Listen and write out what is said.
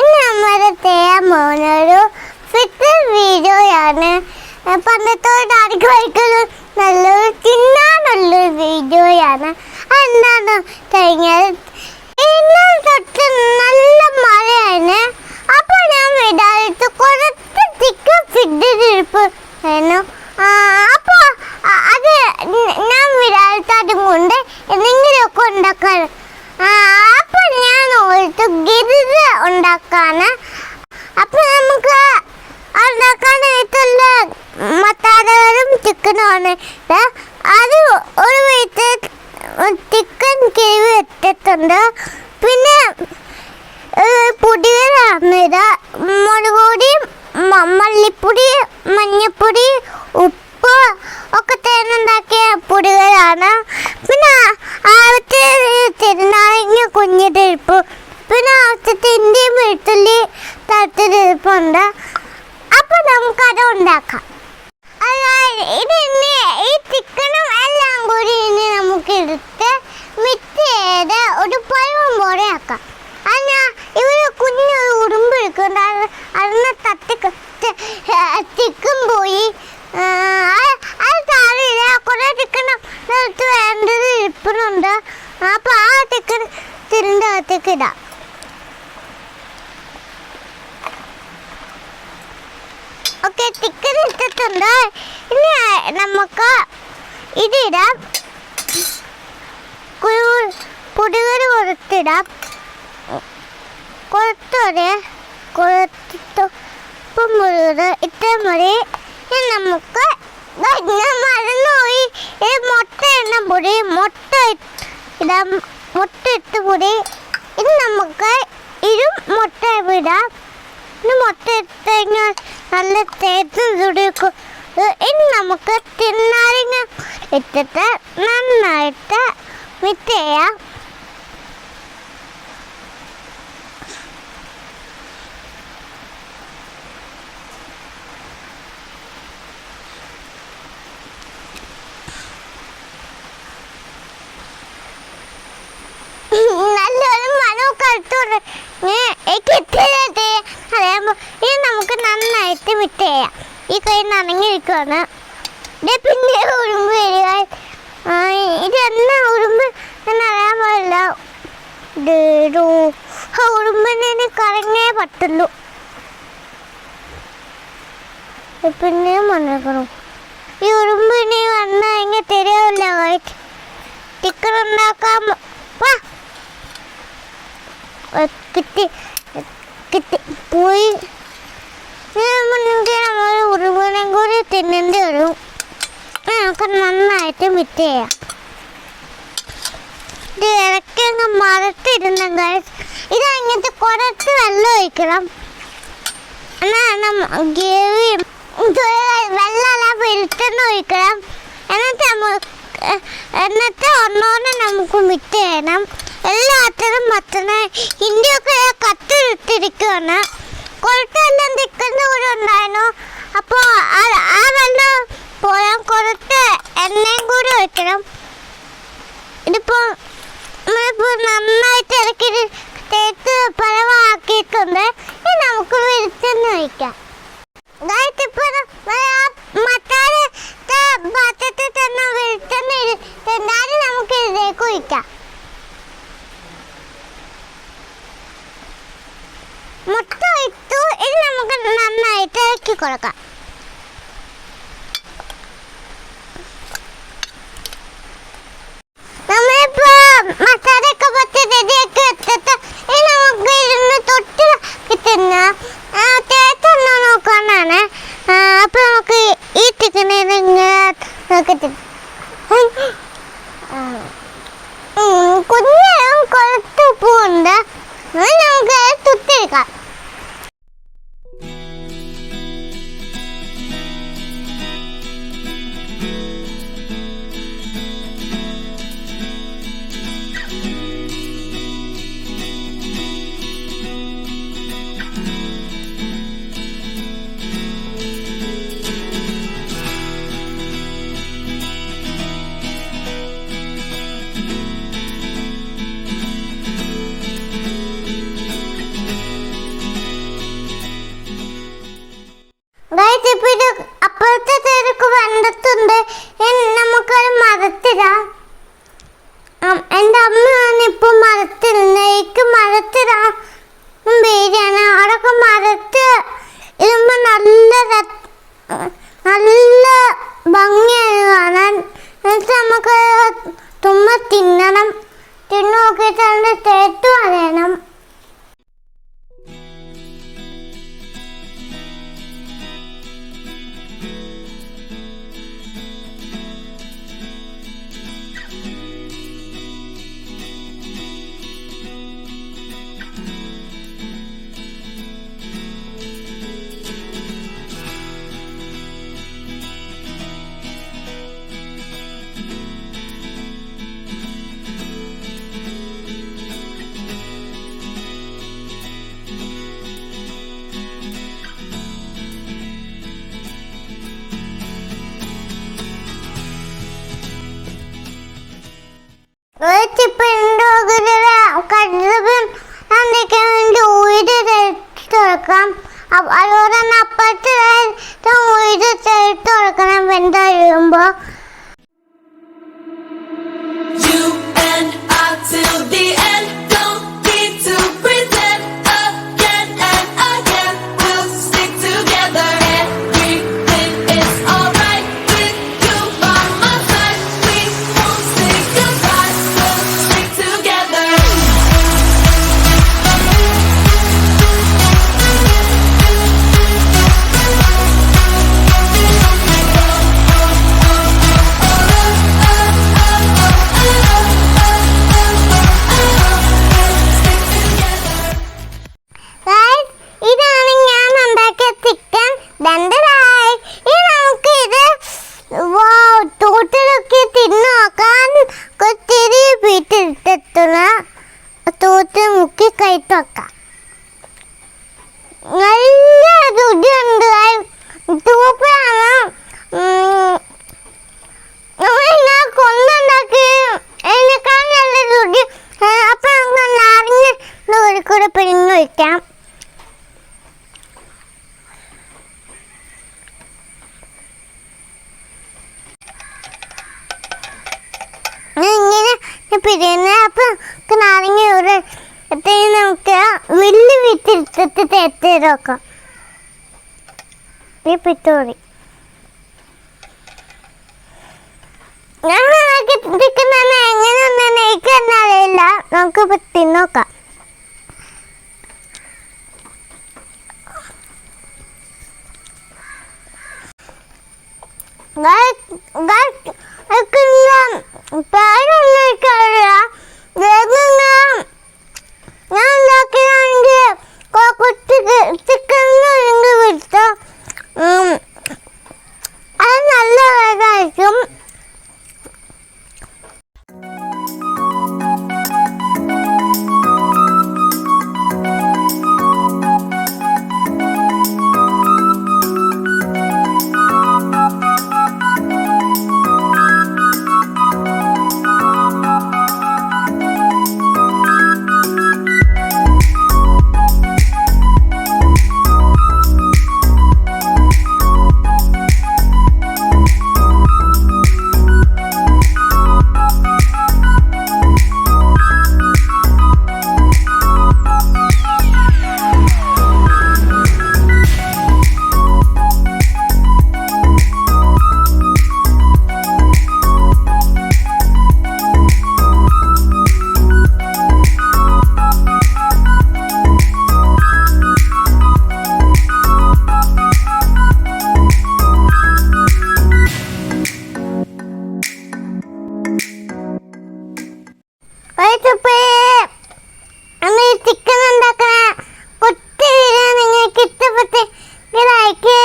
ഇന്ന് നമ്മൾ ചെയ്യാൻ പോകുന്ന ഒരു ഫിറ്റ് വീഡിയോയാണ്. പണ്ടത്തോടായിരിക്കും വയ്ക്കുന്നത് നല്ലൊരു തിന്നാനുള്ളൊരു വീഡിയോയാണ്. അതെന്താണെന്ന് കഴിഞ്ഞാൽ ഇന്ന് തൊട്ട് നല്ല മഴയാണ്. അപ്പോൾ ഞാൻ വിടായിട്ട് കുറച്ച് ചിക്കൻ ഫിഡിരിപ്പ് ആയിരുന്നു. അപ്പോൾ അത് ഞാൻ വിടായിട്ട് അതും കൊണ്ട് എന്തെങ്കിലുമൊക്കെ ഉണ്ടാക്കാൻ. അപ്പോൾ ഞാൻ ഓർത്ത് ഗിരിത ഉണ്ടാക്കാണ്. അപ്പോൾ നമുക്ക് ഉണ്ടാക്കാനായിട്ടുള്ള മസാലകളും ചിക്കനുമാണ്. അത് ഒരു വീട്ടിൽ ചിക്കൻ കിഴി ഇട്ടിട്ടുണ്ട്. പിന്നെ പൊടികളാണ് ഇത്. മുളക് പൊടി, മല്ലിപ്പൊടി, മഞ്ഞൾപ്പൊടി, ഉപ്പ് ഒക്കെ തേനുണ്ടാക്കിയ പൊടികളാണ്. പിന്നെ ആദ്യത്തെ ചെറുനാരങ്ങ കുഞ്ഞിരിപ്പ്, പിന്നെ ആദ്യത്തെ ഇഞ്ചിയും വെളുത്തുള്ളി തട്ടിരിപ്പുണ്ട്. അപ്പോൾ നമുക്കത് ഉണ്ടാക്കാം. ഇതിന് ഈ ചിക്കനും എല്ലാം കൂടി ഇനി നമുക്ക് എടുത്ത് മിക്സ് ചെയ്ത് ഒരു പഴം പോലെ ആക്കാം. അതിന് ഇവിടെ കുഞ്ഞൊരു ഉറുമ്പ് എടുക്കുന്നുണ്ട്. അതിന് ചിക്കൻ പോയി അത് താഴെയില്ല. കുറേ ചിക്കൻ വേണ്ടത് ഇരിപ്പുന്നുണ്ട്. അപ്പോൾ ആ ചിക്കൻ തിരിൻ്റെ അകത്തേക്ക് ഇടാം. ഓക്കെ, ചിക്കൻ ഇട്ടിട്ടുണ്ട്. ഇനി നമുക്ക് ഇതിടാം. പൊടികൾ കൊടുത്തിടാം. കുറച്ചിട്ടും മുഴുവൻ ഇത്രയും മതി. ഇനി നമുക്ക് മറന്നുപോയി മുട്ട എണ്ണ പൊടി, മുട്ട ഇടാം. മുട്ട ഇട്ട് പൊടി. ഇനി നമുക്ക് മുട്ട ഇടാം. ഇനി മുട്ട ഇട്ട് കഴിഞ്ഞാൽ നല്ല തേച്ച് ചുടിക്കും. ഇനി നമുക്ക് തിന്നാരിങ്ങ ഇട്ടിട്ട് നന്നായിട്ട് മിക്സ് ചെയ്യാം. നല്ലൊരു മണമൊക്കെ എടുത്തോണ്ട് അറിയാമോ. ഇനി നമുക്ക് നന്നായിട്ട് മിക്സ് ചെയ്യാം. ഈ കൈ നനഞ്ഞിരിക്കുകയാണ്. പിന്നെ ഉറുമ്പ് വരിക. ഇതെന്നാ ഉറുമ്പ് എന്നറിയാൻ പാടില്ല. ഉറുമ്പിനെ കറങ്ങേ പറ്റുള്ളൂ. പിന്നെയും വന്നേക്കണം. ഈ ഉറുമ്പിനെ വന്നു കഴിഞ്ഞാൽ തരികയില്ല. ചിക്കൻ ഉണ്ടാക്കാൻ കിട്ടി പോയി. നമ്മൾ ഉറുമ്പിനെ കൂടി തിന്നേണ്ടി വരും. നമുക്ക് നന്നായിട്ട് മിക്സ് ചെയ്യാം. ഇത് ഇടയ്ക്ക് അങ്ങ് മറത്തിരുന്ന ഗൈസ്. ഇത് അങ്ങനത്തെ കുറച്ച് വെള്ളം ഒഴിക്കണം. എന്നാണ് ഗ്രേവി വെള്ളമല്ല വെളുത്തെണ്ണ ഒഴിക്കണം. എന്നിട്ട് ഒന്നോടെ നമുക്ക് മിക്സ് ചെയ്യണം. എല്ലാത്തിനും പറ്റുന്ന ഇന്ത്യയൊക്കെ കത്തിരിക്കുകയാണ്. കുറച്ചെല്ലാം ചിക്കൻ്റെ കൂടെ ഉണ്ടായിരുന്നു. അപ്പോൾ ആ വെള്ളം പോയാൽ കുറച്ച് എണ്ണയും കൂടി ഒഴിക്കണം. ഇതിപ്പോൾ നമ്മളിപ്പോൾ നന്നായിട്ട് ഇറക്കി തേച്ച് പഴമാക്കിയിട്ടുണ്ട്. ഇനി നമുക്ക് വെളിച്ചെണ്ണ ഒഴിക്കാം. ഇപ്പോൾ മസാല പാത്രത്തിൽ തന്നെ വെളിച്ചെണ്ണ എന്നാലും നമുക്ക് ഇതിലേക്ക് ഒഴിക്കാം. മുട്ട ഇട്ടു. ഇത് നമുക്ക് നന്നായിട്ട് ഇറക്കി കൊടുക്കാം. നമ്മളിപ്പോ മസാലയൊക്കെ പറ്റി റെഡിയാക്കി വെച്ചിട്ട് ഇനി നമുക്ക് ഇരുന്ന് തൊട്ട് കിട്ടുന്ന തേച്ചൊന്ന് നോക്കാനാണ്. അപ്പൊ നമുക്ക് ഈ ചിക്കനെ കുഞ്ഞും കുറച്ച് ഉപ്പുണ്ട്. നമുക്ക് തുത്തിരിക്കാം. ചിപ്പിൻ്റെ കടുകും എന്തൊക്കെ വേണ്ടി ഉയര് ചേർത്ത് കൊടുക്കാം. അതുപോലെ തന്നെ അപ്പുറത്ത് ഉയര് ചേർത്ത് കൊടുക്കണം വെന്ത് കഴിയുമ്പോൾ. തൂത്ത് മുക്കി കയറ്റി വെക്കാം. നല്ല രുചിയുണ്ട്. തൂപ്പാണ് നമ്മളിങ്ങനെ കൊണ്ടുണ്ടാക്കി അതിനേക്കാൾ നല്ല രുചി. അപ്പം നമുക്ക് നാരങ്ങ കൂടെ പിഴിഞ്ഞ് വയ്ക്കാം. ഇങ്ങനെ പിരിയുന്ന അപ്പം നാരങ്ങ ഒരു നമുക്ക് വലിയ വീട്ടിലെടുത്തിട്ട് തേച്ച് നോക്കാം. ഈ പിത്തോറി ഞാൻ ചിക്കൻ തന്നെ എങ്ങനെയൊന്നും എനിക്ക് തന്നെ അറിയില്ല. നമുക്ക് തിന്നോക്കാം. പേരൊന്നും എനിക്കറിയില്ല. ഞാൻ ഉണ്ടാക്കിയാണെങ്കിൽ ചിക്കൻ വിളിച്ചോ അത് നല്ല വേഗമായിരിക്കും. ചിക്കൻ ഉണ്ടാക്കണ കൊച്ചു വീഡിയോ നിങ്ങൾക്ക് ഇഷ്ടപ്പെട്ട് ലൈക്ക്